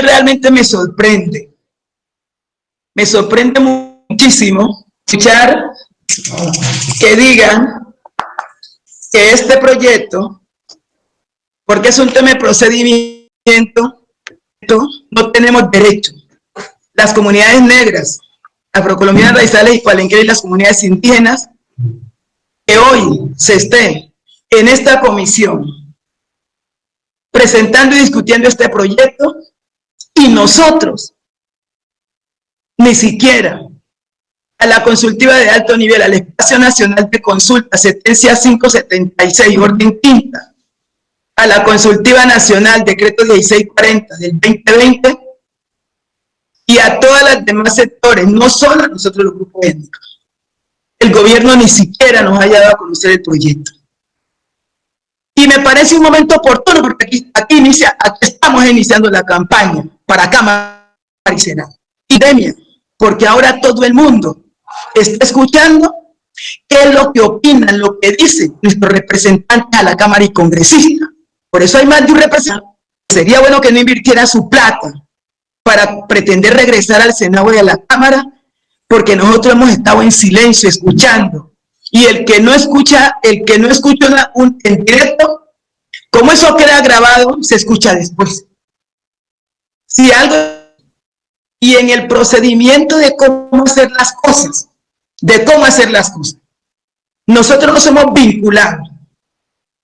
realmente me sorprende muchísimo escuchar que digan que este proyecto, porque es un tema de procedimiento, no tenemos derecho. Las comunidades negras, afrocolombianas, raizales y palenqueras y las comunidades indígenas, que hoy se esté en esta comisión presentando y discutiendo este proyecto, y nosotros ni siquiera a la consultiva de alto nivel, al Espacio Nacional de Consulta, sentencia 576, orden quinta, a la consultiva nacional, decreto 1640 del 2020, y a todas las demás sectores, no solo a nosotros los grupos étnicos. El gobierno ni siquiera nos haya dado a conocer el proyecto. Y me parece un momento oportuno, porque aquí estamos iniciando la campaña para Cámara y Senado. Epidemia, porque ahora todo el mundo está escuchando qué es lo que opinan, lo que dicen nuestros representantes a la Cámara y congresistas. Por eso hay más de un representante. Sería bueno que no invirtiera su plata para pretender regresar al Senado y a la Cámara, porque nosotros hemos estado en silencio escuchando. Y el que no escucha en directo, como eso queda grabado, se escucha después. Si algo, y en el procedimiento de cómo hacer las cosas, nosotros nos hemos vinculado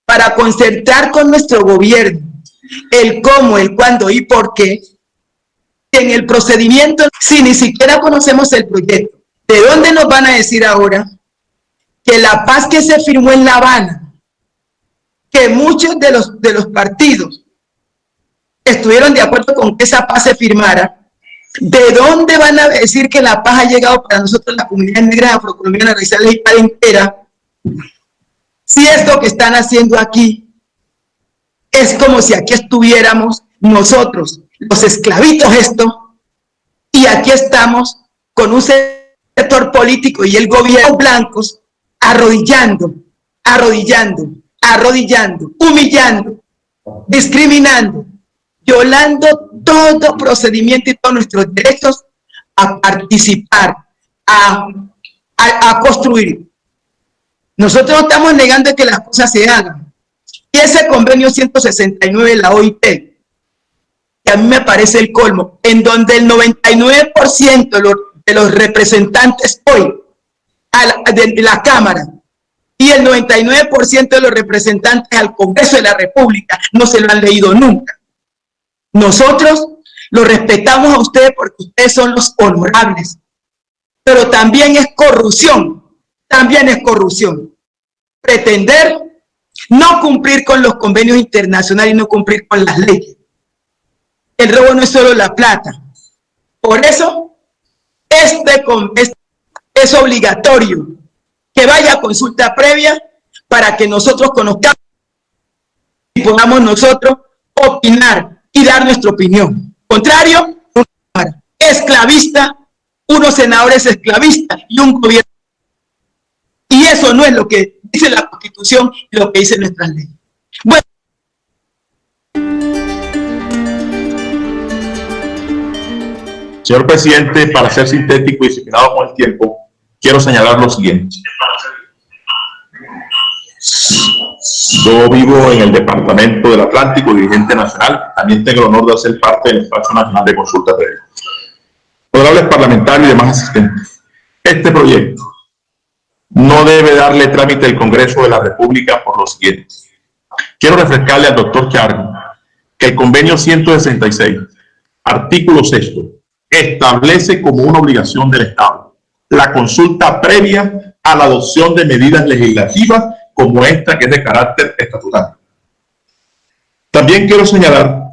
para concertar con nuestro gobierno el cómo, el cuándo y por qué. En el procedimiento, si ni siquiera conocemos el proyecto, ¿de dónde nos van a decir ahora que la paz que se firmó en La Habana, que muchos de los partidos estuvieron de acuerdo con que esa paz se firmara? ¿De dónde van a decir que la paz ha llegado para nosotros, la comunidad negra, afrocolombiana, raizales y palenquera? Si esto que están haciendo aquí es como si aquí estuviéramos nosotros, los esclavitos y aquí estamos con un sector político y el gobierno blancos arrodillando, humillando, discriminando, violando todo procedimiento y todos nuestros derechos a participar, a construir. Nosotros no estamos negando que las cosas se hagan. Y ese convenio 169 de la OIT, que a mí me parece el colmo, en donde el 99% de los representantes hoy de la Cámara y el 99% de los representantes al Congreso de la República no se lo han leído nunca. Nosotros los respetamos a ustedes porque ustedes son los honorables, pero también es corrupción, pretender no cumplir con los convenios internacionales y no cumplir con las leyes. El robo no es solo la plata. Por eso, es obligatorio que vaya a consulta previa para que nosotros conozcamos y podamos nosotros opinar y dar nuestra opinión. Contrario, esclavista, unos senadores esclavistas y un gobierno. Y eso no es lo que dice la Constitución y lo que dicen nuestras leyes. Bueno. Señor presidente, para ser sintético y disciplinado con el tiempo, quiero señalar lo siguiente. Yo vivo en el departamento del Atlántico, dirigente nacional. También tengo el honor de ser parte del Espacio Nacional de Consulta Previa. Honorables parlamentarios y demás asistentes, este proyecto no debe darle trámite al Congreso de la República por lo siguiente. Quiero refrescarle al doctor Charri que el convenio 166, artículo 6, establece como una obligación del Estado la consulta previa a la adopción de medidas legislativas como esta, que es de carácter estatutario. También quiero señalar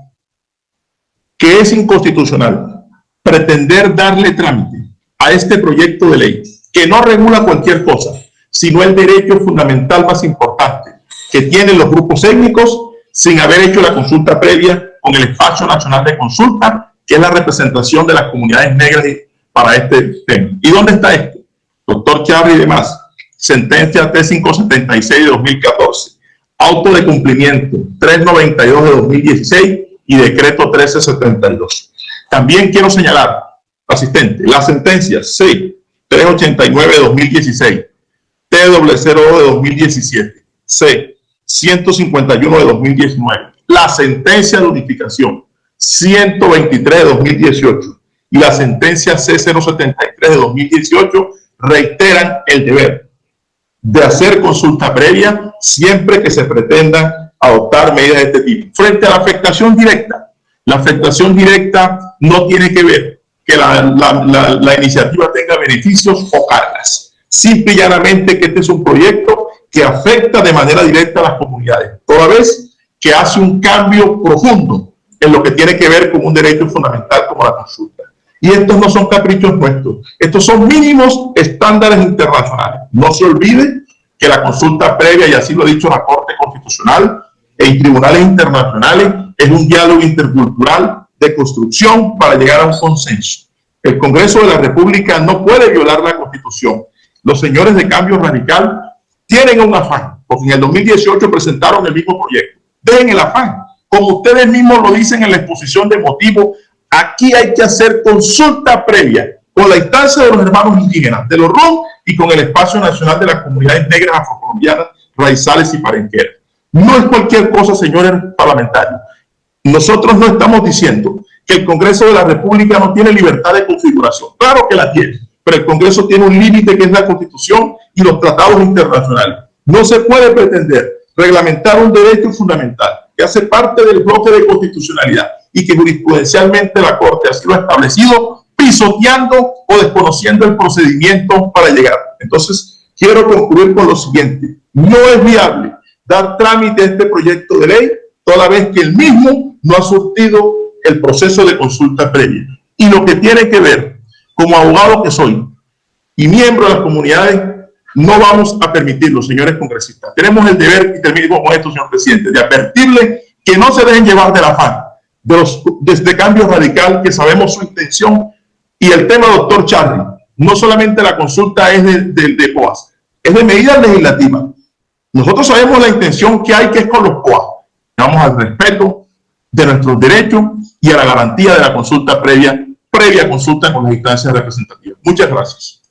que es inconstitucional pretender darle trámite a este proyecto de ley que no regula cualquier cosa, sino el derecho fundamental más importante que tienen los grupos étnicos sin haber hecho la consulta previa con el Espacio Nacional de Consulta, que es la representación de las comunidades negras para este tema. ¿Y dónde está esto? Doctor Charri y demás, sentencia T576 de 2014, auto de cumplimiento 392 de 2016, y decreto 1372. También quiero señalar, asistente, las sentencias C-389 de 2016, T-002 de 2017, C-151 de 2019, la sentencia de unificación 123 de 2018 y la sentencia C-073 de 2018 reiteran el deber de hacer consulta previa siempre que se pretenda adoptar medidas de este tipo. Frente a la afectación directa no tiene que ver que la iniciativa tenga beneficios o cargas. Simple y llanamente que este es un proyecto que afecta de manera directa a las comunidades, toda vez que hace un cambio profundo en lo que tiene que ver con un derecho fundamental como la consulta. Y estos no son caprichos nuestros, estos son mínimos estándares internacionales. No se olvide que la consulta previa, y así lo ha dicho la Corte Constitucional en tribunales internacionales, es un diálogo intercultural de construcción para llegar a un consenso. El Congreso de la República no puede violar la Constitución. Los señores de Cambio Radical tienen un afán, porque en el 2018 presentaron el mismo proyecto. Dejen el afán. Como ustedes mismos lo dicen en la exposición de motivos, aquí hay que hacer consulta previa con la instancia de los hermanos indígenas, de los RON y con el Espacio Nacional de las Comunidades Negras Afrocolombianas, Raizales y Palenqueras. No es cualquier cosa, señores parlamentarios. Nosotros no estamos diciendo que el Congreso de la República no tiene libertad de configuración. Claro que la tiene, pero el Congreso tiene un límite que es la Constitución y los tratados internacionales. No se puede pretender reglamentar un derecho fundamental que hace parte del bloque de constitucionalidad y que jurisprudencialmente la Corte así lo ha establecido, pisoteando o desconociendo el procedimiento para llegar. Entonces, quiero concluir con lo siguiente. No es viable dar trámite a este proyecto de ley toda vez que el mismo no ha surtido el proceso de consulta previa. Y lo que tiene que ver, como abogado que soy y miembro de las comunidades, no vamos a permitirlo, señores congresistas. Tenemos el deber, y termino con esto, señor presidente, de advertirle que no se dejen llevar del afán de este Cambio Radical, que sabemos su intención. Y el tema, doctor Charly, no solamente la consulta es de POAS, es de medidas legislativas. Nosotros sabemos la intención que hay, que es con los POAS. Vamos al respeto de nuestros derechos y a la garantía de la consulta previa consulta con las instancias representativas. Muchas gracias.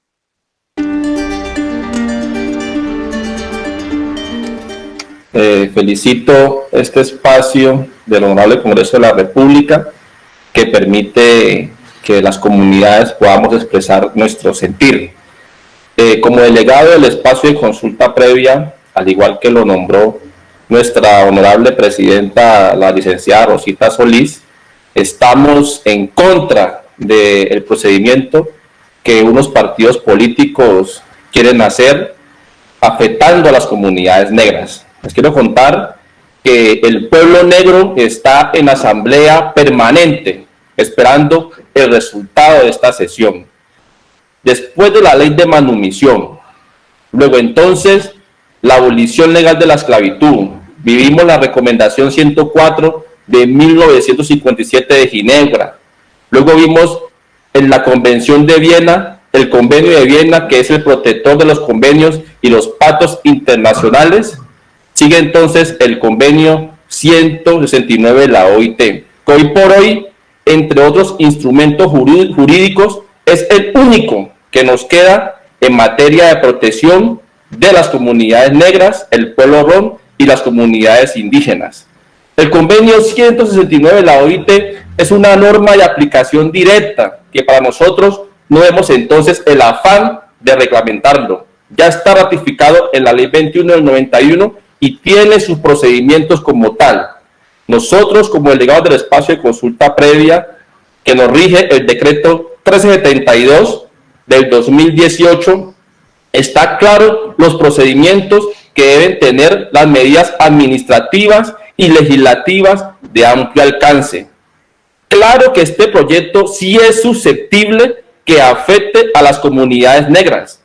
Felicito este espacio del Honorable Congreso de la República que permite que las comunidades podamos expresar nuestro sentir. Como delegado del espacio de consulta previa, al igual que lo nombró nuestra honorable presidenta, la licenciada Rosita Solís, estamos en contra del procedimiento que unos partidos políticos quieren hacer afectando a las comunidades negras. Les quiero contar que el pueblo negro está en asamblea permanente esperando el resultado de esta sesión. Después de la ley de manumisión, luego entonces la abolición legal de la esclavitud, vivimos la recomendación 104 de 1957 de Ginebra, luego vimos en la Convención de Viena, el Convenio de Viena, que es el protector de los convenios y los pactos internacionales. Sigue entonces el Convenio 169 de la OIT, que hoy por hoy, entre otros instrumentos jurídicos, es el único que nos queda en materia de protección de las comunidades negras, el pueblo rom y las comunidades indígenas. El Convenio 169 de la OIT es una norma de aplicación directa que para nosotros no vemos entonces el afán de reglamentarlo. Ya está ratificado en la Ley 21 del 91 y tiene sus procedimientos como tal. Nosotros, como delegados del espacio de consulta previa que nos rige el decreto 1372 del 2018, está claro los procedimientos que deben tener las medidas administrativas y legislativas de amplio alcance. Claro que este proyecto sí es susceptible que afecte a las comunidades negras.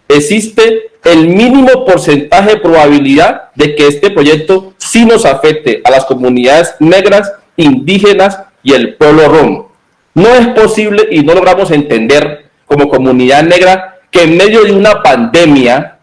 Existe el mínimo porcentaje de probabilidad de que este proyecto sí nos afecte a las comunidades negras, indígenas y el pueblo rom. No es posible y no logramos entender como comunidad negra que en medio de una pandemia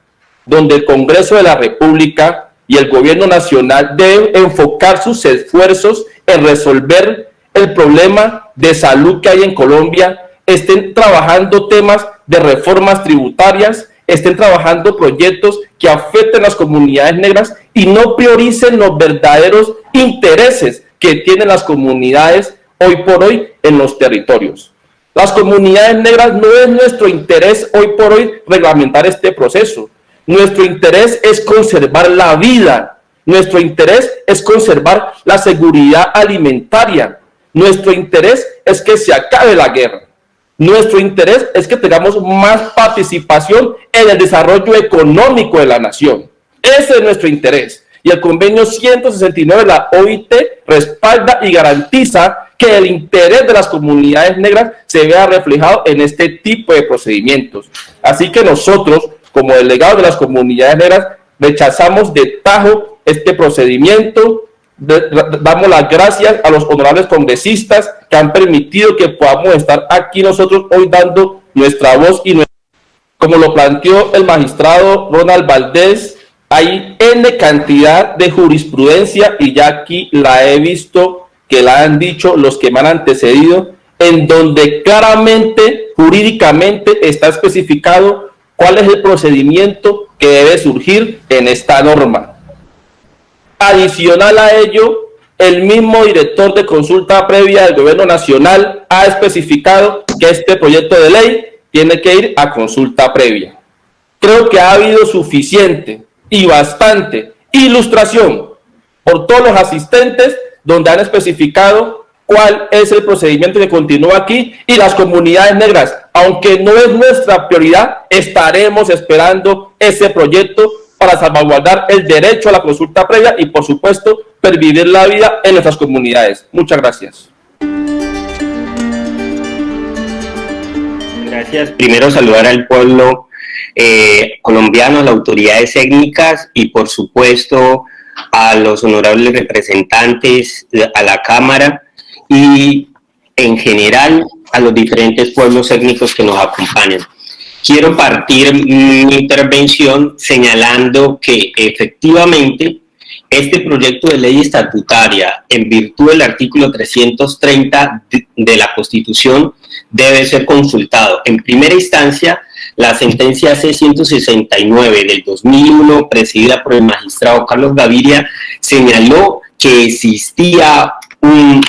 donde el Congreso de la República y el gobierno nacional deben enfocar sus esfuerzos en resolver el problema de salud que hay en Colombia, estén trabajando temas de reformas tributarias, estén trabajando proyectos que afecten a las comunidades negras y no prioricen los verdaderos intereses que tienen las comunidades hoy por hoy en los territorios. Las comunidades negras no es nuestro interés hoy por hoy reglamentar este proceso. Nuestro interés es conservar la vida. Nuestro interés es conservar la seguridad alimentaria. Nuestro interés es que se acabe la guerra. Nuestro interés es que tengamos más participación en el desarrollo económico de la nación. Ese es nuestro interés. Y el convenio 169 de la OIT respalda y garantiza que el interés de las comunidades negras se vea reflejado en este tipo de procedimientos. Así que nosotros, como delegados de las comunidades negras, rechazamos de tajo este procedimiento. Damos las gracias a los honorables congresistas que han permitido que podamos estar aquí nosotros hoy dando nuestra voz y como lo planteó el magistrado Ronald Valdés, hay N cantidad de jurisprudencia y ya aquí la he visto que la han dicho los que me han antecedido, en donde claramente, jurídicamente está especificado cuál es el procedimiento que debe surgir en esta norma. Adicional a ello, el mismo director de consulta previa del Gobierno Nacional ha especificado que este proyecto de ley tiene que ir a consulta previa. Creo que ha habido suficiente y bastante ilustración por todos los asistentes donde han especificado cuál es el procedimiento que continúa aquí y las comunidades negras, aunque no es nuestra prioridad, estaremos esperando ese proyecto para salvaguardar el derecho a la consulta previa y, por supuesto, pervivir la vida en nuestras comunidades. Muchas gracias. Gracias. Primero, saludar al pueblo colombiano, a las autoridades étnicas y, por supuesto, a los honorables representantes, a la Cámara y, en general, a los diferentes pueblos étnicos que nos acompañan. Quiero partir mi intervención señalando que efectivamente este proyecto de ley estatutaria, en virtud del artículo 330 de la Constitución, debe ser consultado. En primera instancia, la sentencia C-169 del 2001, presidida por el magistrado Carlos Gaviria, señaló que existía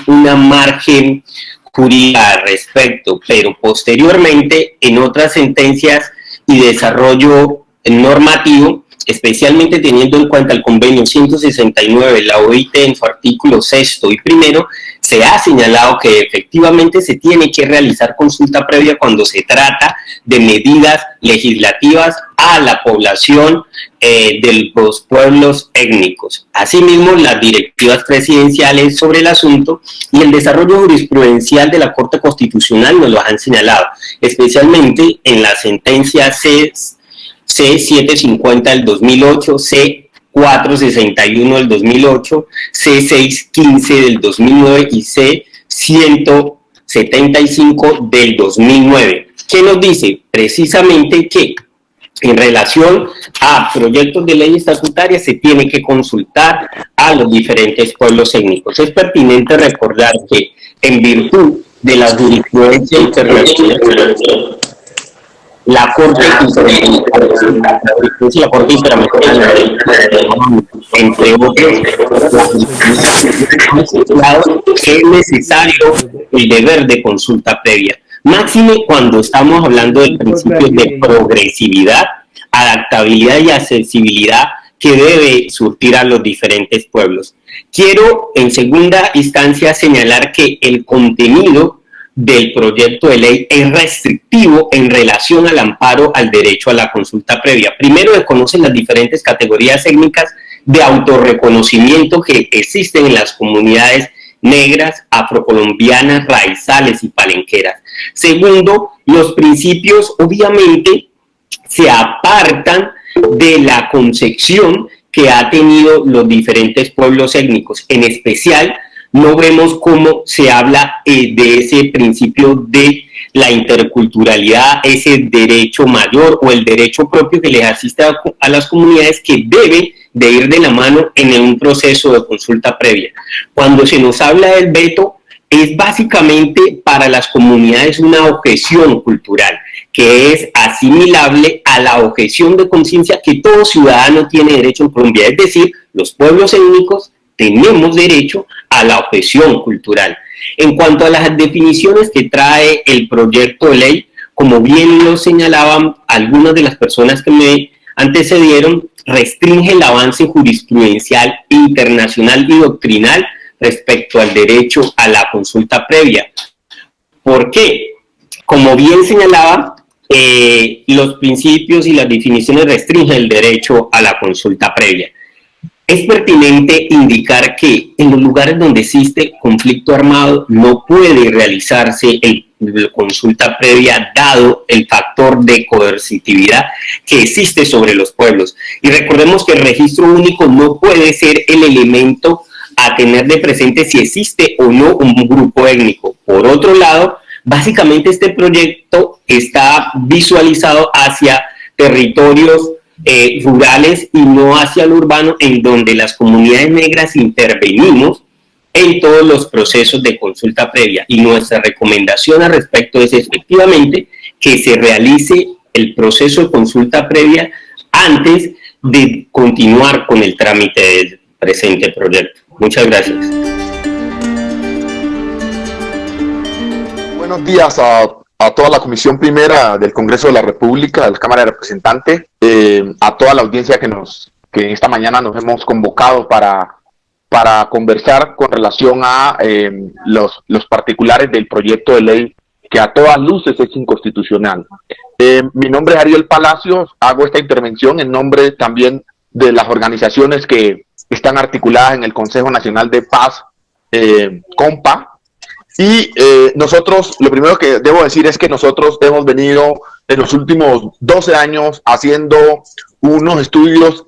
una margen jurídica al respecto, pero posteriormente en otras sentencias y desarrollo normativo, especialmente teniendo en cuenta el convenio 169, la OIT en su artículo 6º y primero, se ha señalado que efectivamente se tiene que realizar consulta previa cuando se trata de medidas legislativas a la población de los pueblos étnicos. Asimismo, las directivas presidenciales sobre el asunto y el desarrollo jurisprudencial de la Corte Constitucional nos lo han señalado, especialmente en la sentencia C-750 del 2008, C-461 del 2008, C-615 del 2009 y C-175 del 2009. ¿Qué nos dice? Precisamente que en relación a proyectos de ley estatutaria se tiene que consultar a los diferentes pueblos étnicos. Es pertinente recordar que en virtud de la jurisprudencia internacional, la Corte Interamericana, entre otros, es necesario el deber de consulta previa. Máxime cuando estamos hablando del principio de progresividad, adaptabilidad y accesibilidad que debe surtir a los diferentes pueblos. Quiero en segunda instancia señalar que el contenido del proyecto de ley es restrictivo en relación al amparo al derecho a la consulta previa. Primero, desconocen las diferentes categorías étnicas de autorreconocimiento que existen en las comunidades negras, afrocolombianas, raizales y palenqueras. Segundo, los principios obviamente se apartan de la concepción que ha tenido los diferentes pueblos étnicos. En especial, no vemos cómo se habla de ese principio de la interculturalidad, ese derecho mayor o el derecho propio que les asiste a las comunidades que debe de ir de la mano en un proceso de consulta previa. Cuando se nos habla del veto, es básicamente para las comunidades una objeción cultural, que es asimilable a la objeción de conciencia que todo ciudadano tiene derecho en Colombia. Es decir, los pueblos étnicos tenemos derecho a la objeción cultural. En cuanto a las definiciones que trae el proyecto de ley, como bien lo señalaban algunas de las personas que me antecedieron, restringe el avance jurisprudencial internacional y doctrinal respecto al derecho a la consulta previa. ¿Por qué? Como bien señalaba, los principios y las definiciones restringen el derecho a la consulta previa. Es pertinente indicar que en los lugares donde existe conflicto armado no puede realizarse la consulta previa dado el factor de coercitividad que existe sobre los pueblos. Y recordemos que el registro único no puede ser el elemento a tener de presente si existe o no un grupo étnico. Por otro lado, básicamente este proyecto está visualizado hacia territorios rurales y no hacia lo urbano, en donde las comunidades negras intervenimos en todos los procesos de consulta previa, y nuestra recomendación al respecto es efectivamente que se realice el proceso de consulta previa antes de continuar con el trámite del presente proyecto. Muchas gracias. Buenos días a toda la Comisión Primera del Congreso de la República, de la Cámara de Representantes, a toda la audiencia que esta mañana nos hemos convocado para conversar con relación a los particulares del proyecto de ley que a todas luces es inconstitucional. Mi nombre es Ariel Palacios, hago esta intervención en nombre también de las organizaciones que están articuladas en el Consejo Nacional de Paz, CONPA, y nosotros, lo primero que debo decir es que nosotros hemos venido en los últimos 12 años haciendo unos estudios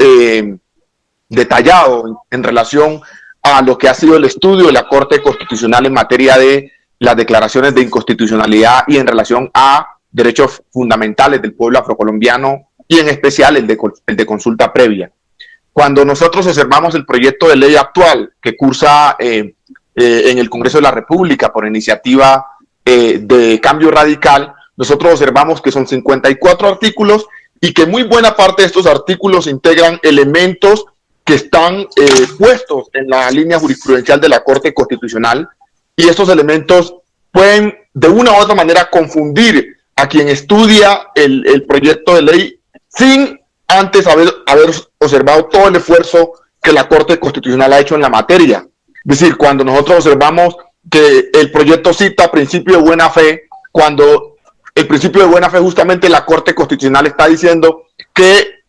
detallados en relación a lo que ha sido el estudio de la Corte Constitucional en materia de las declaraciones de inconstitucionalidad y en relación a derechos fundamentales del pueblo afrocolombiano y en especial el de consulta previa. Cuando nosotros observamos el proyecto de ley actual que cursa en el Congreso de la República por iniciativa de Cambio Radical, nosotros observamos que son 54 artículos y que muy buena parte de estos artículos integran elementos que están puestos en la línea jurisprudencial de la Corte Constitucional, y estos elementos pueden de una u otra manera confundir a quien estudia el proyecto de ley sin antes haber observado todo el esfuerzo que la Corte Constitucional ha hecho en la materia. Es decir, cuando nosotros observamos que el proyecto cita principio de buena fe, cuando el principio de buena fe justamente la Corte Constitucional está diciendo que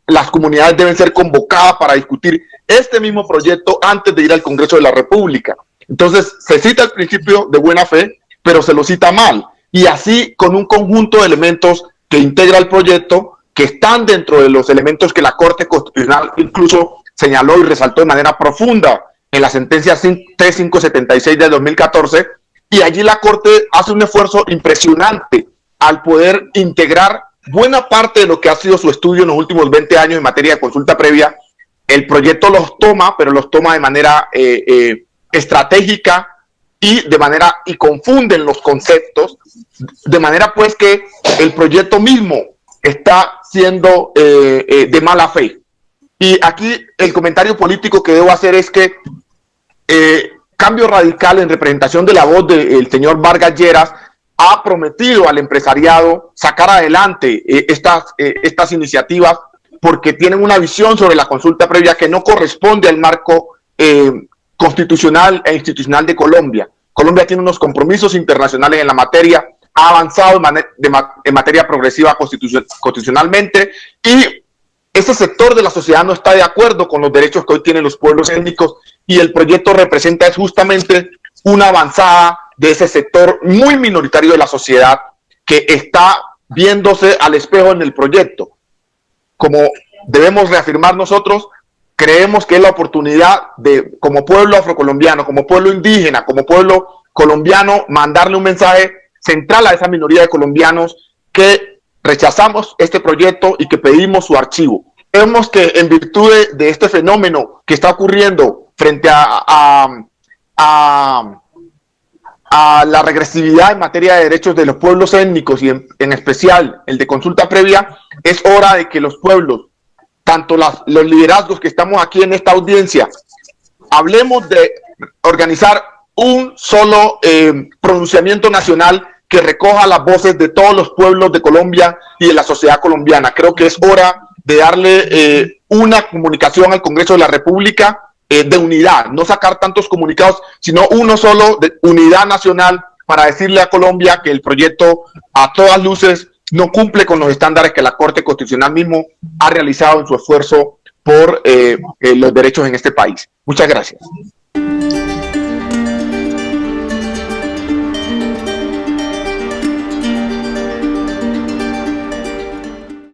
las comunidades deben ser convocadas para discutir este mismo proyecto antes de ir al Congreso de la República. Entonces se cita el principio de buena fe, pero se lo cita mal, y así con un conjunto de elementos que integra el proyecto, que están dentro de los elementos que la Corte Constitucional incluso señaló y resaltó de manera profunda en la sentencia T576 del 2014, y allí la Corte hace un esfuerzo impresionante al poder integrar buena parte de lo que ha sido su estudio en los últimos 20 años en materia de consulta previa. El proyecto los toma, pero los toma de manera estratégica y confunden los conceptos, de manera pues que el proyecto mismo está siendo de mala fe. Y aquí el comentario político que debo hacer es que Cambio Radical, en representación de la voz del señor Vargas Lleras, ha prometido al empresariado sacar adelante estas iniciativas porque tienen una visión sobre la consulta previa que no corresponde al marco constitucional e institucional de Colombia. Colombia tiene unos compromisos internacionales en la materia, ha avanzado en materia progresiva constitucionalmente, y ese sector de la sociedad no está de acuerdo con los derechos que hoy tienen los pueblos étnicos, y el proyecto representa justamente una avanzada de ese sector muy minoritario de la sociedad que está viéndose al espejo en el proyecto. Como debemos reafirmar nosotros, creemos que es la oportunidad de, como pueblo afrocolombiano, como pueblo indígena, como pueblo colombiano, mandarle un mensaje central a esa minoría de colombianos que rechazamos este proyecto y que pedimos su archivo. vemos que en virtud de este fenómeno que está ocurriendo frente a la regresividad en materia de derechos de los pueblos étnicos y en especial el de consulta previa, es hora de que los pueblos, tanto los liderazgos que estamos aquí en esta audiencia, hablemos de organizar un solo pronunciamiento nacional que recoja las voces de todos los pueblos de Colombia y de la sociedad colombiana. Creo que es hora de darle una comunicación al Congreso de la República de unidad, no sacar tantos comunicados, sino uno solo de unidad nacional para decirle a Colombia que el proyecto a todas luces no cumple con los estándares que la Corte Constitucional mismo ha realizado en su esfuerzo por los derechos en este país. Muchas gracias.